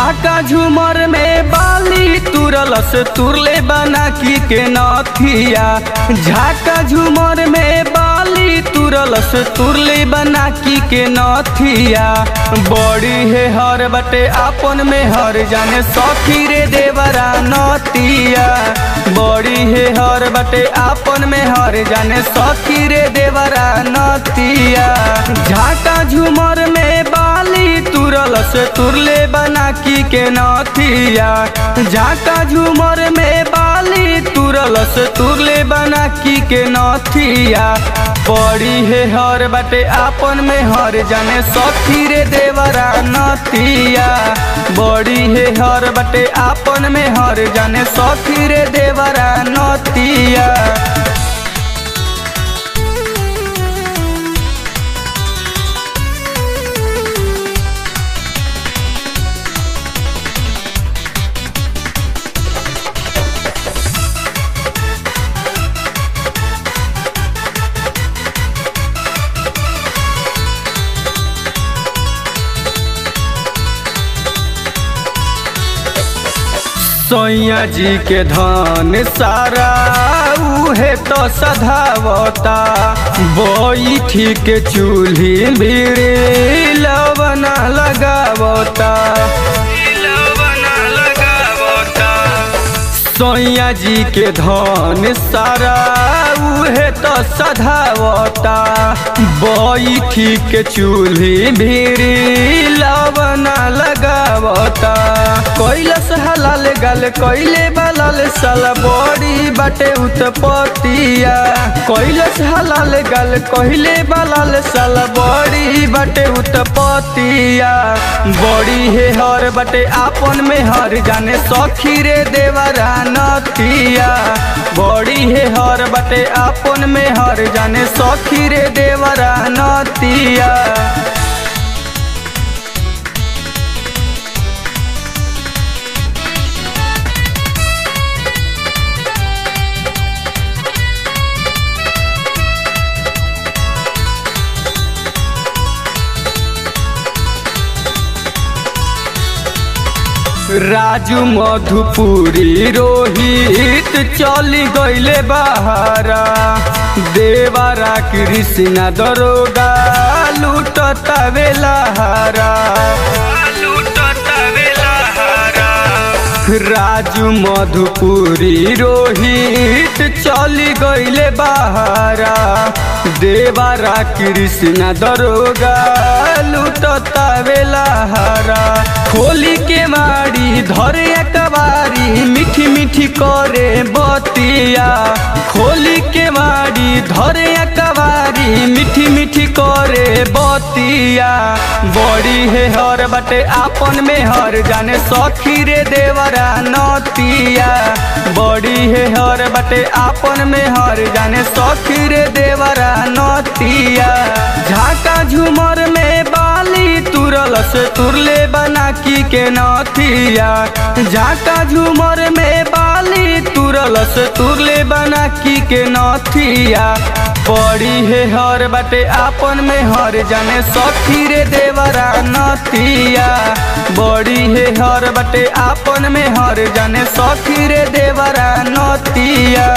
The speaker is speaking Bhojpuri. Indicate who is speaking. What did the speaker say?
Speaker 1: झाका झूमर में बाली तुरलस तुरले बना की के नथिया। झाका झूमर में बाली तुरलस तुरले बना की के नथिया। बड़ी है हर बटे आपन में हर जाने सखी रे देवरा नतिया। बड़ी है हर बटे आपन में हर जाने सखी रे देवरा नतिया। झाका झूमर में बाली तुरलस तुरले बना की के नथिया। झाका झूमर में बाली तुरलस तुरले बना की के नथिया। बड़ी है हर बटे आपन में हर जाने सखी रे देवरा नतिया। बड़ी है हर बटे आपन में हर जाने सखी रे देवरा नतिया। सैया जी के धन सारा उहे तो सधावता। बैठी के चूल्ही बीड़ी लवना लगावता। सैया जी के धन सारा उहे तो सधावता। बैठी के चूल्ही भीड़ी लवना लगावता। कैलस हलाल गल कैले बलाल साला बड़ी बाटे उत्पतिया। कैलस हलाल गल कैले बलाल साला बड़ी बाटे उत्पतिया। बड़ी है हर बाटे आपन में हर जाने सखी रे देवरा नतिया। बड़ी है हर बाटे आपन में हर जाने सखी रे देवरा नतिया। राजू मधुपुरी रोहित चली गईले बहारा। देवरा कृष्णा दरोगा लूटता बेलहारा। राजू मधुपुरी रोहित चली गईले बहारा। देवरा कृष्णा दरोगा लूटता बेलहारा। खोली के माड़ी धरे कबारी मीठी मीठी करे बतिया। खोली के माड़ी धरे कबारी मीठी मीठी करे बतिया। बड़ी है हर बटे आपन में हर जाने सखी रे देवरा नतिया। बड़ी है हर बटे आपन में हर जाने सखी रे देवरा नतिया। झाका झूमर में बाली तुरलस तुरले बना की के नथिया। झाका झूमर में बाली तुरलस तुरले बना की के नथिया। बड़ी है हर बटे आपन में हर जाने सखी रे देवरा नतिया। बड़ी है हर बटे आपन में हर जाने सखी रे देवरा नतिया।